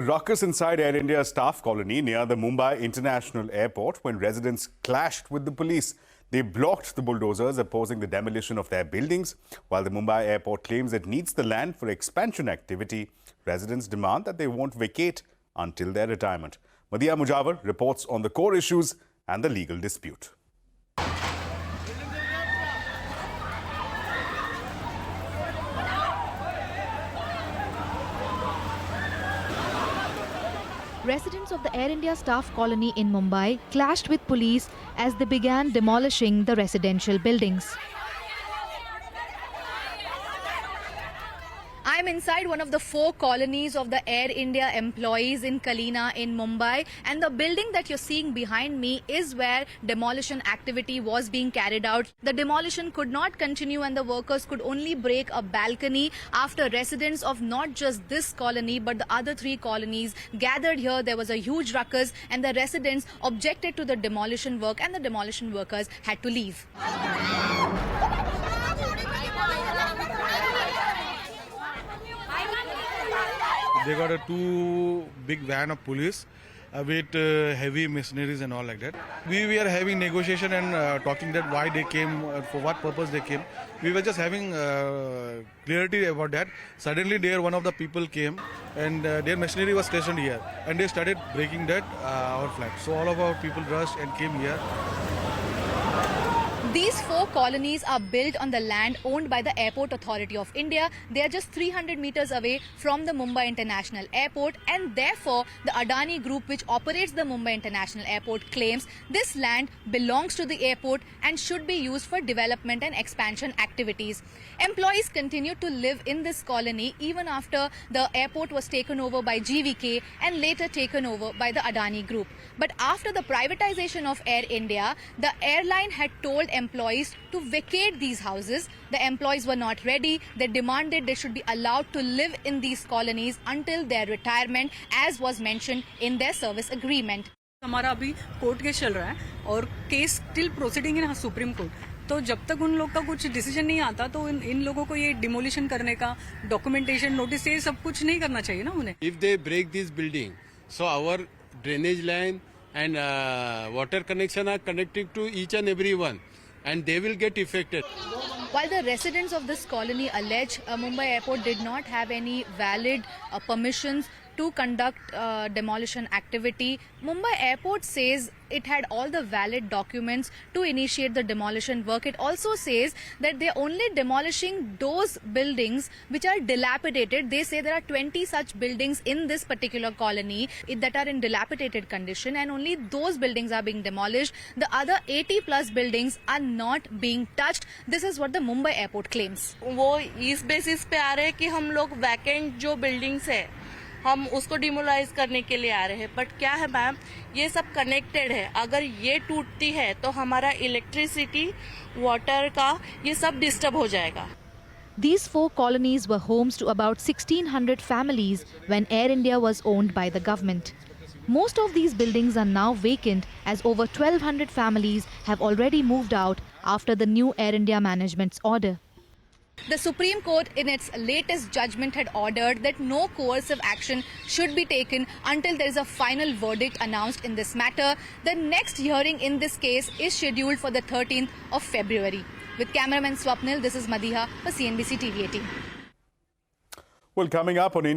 ruckus inside Air India staff colony near the Mumbai International Airport when residents clashed with the police. They blocked the bulldozers opposing the demolition of their buildings. While the Mumbai Airport claims it needs the land for expansion activity, residents demand that they won't vacate until their retirement. Madhya Mujawar reports on the core issues and the legal dispute. Residents of the Air India staff colony in Mumbai clashed with police as they began demolishing the residential buildings. I'm inside one of the 4 colonies of the Air India employees in Kalina in Mumbai, and the building that you're seeing behind me is where demolition activity was being carried out. The demolition could not continue and the workers could only break a balcony after residents of not just this colony but the other 3 colonies gathered here. There was a huge ruckus and the residents objected to the demolition work and the demolition workers had to leave. They got a 2 big van of police with heavy machineries and all like that. We were having negotiation and talking that why they came, for what purpose they came. We were just having clarity about that. Suddenly there one of the people came and their machinery was stationed here and they started breaking that our flat. So all of our people rushed and came here. These 4 colonies are built on the land owned by the Airport Authority of India. They are just 300 meters away from the Mumbai International Airport, and therefore the Adani Group, which operates the Mumbai International Airport, claims this land belongs to the airport and should be used for development and expansion activities. Employees continue to live in this colony even after the airport was taken over by GVK and later taken over by the Adani Group. But after the privatization of Air India, the airline had told employees to vacate these houses. The employees were not ready. They demanded they should be allowed to live in these colonies until their retirement, as was mentioned in their service agreement. हमारा अभी court case चल रहा है और case still proceeding in supreme court. तो जब तक उन लोग का कुछ डिसीजन नहीं आता तो इन लोगों को ये डिमोलिशन करने का डॉक्यूमेंटेशन नोटिस ये सब कुछ नहीं करना चाहिए ना उन्हें. If they break this building, so our drainage line and water connection are connected to each and every one, and they will get affected. While the residents of this colony allege Mumbai Airport did not have any valid permissions to conduct demolition activity, Mumbai Airport says it had all the valid documents to initiate the demolition work. It also says that they're only demolishing those buildings which are dilapidated. They say there are 20 such buildings in this particular colony that are in dilapidated condition, and only those buildings are being demolished. The other 80 plus buildings are not being touched. This is what the Mumbai Airport claims. वो इस basis पे आ रहे हैं कि हम लोग vacant जो buildings है हम उसको डिमोलाइज करने के लिए आ रहे हैं. बट क्या है मैम, ये सब कनेक्टेड है. अगर ये टूटती है तो हमारा इलेक्ट्रिसिटी, वाटर का ये सब डिस्टर्ब हो जाएगा. These 4 colonies were homes to about 1,600 families when Air India was owned by the government. Most of these buildings are now vacant as over 1,200 families have already moved out after the new Air India management's order. The Supreme Court in its latest judgment had ordered that no coercive action should be taken until there is a final verdict announced in this matter. The next hearing in this case is scheduled for the 13th of February. With cameraman Swapnil, this is Madhiha for CNBC-TV18. Well, coming up on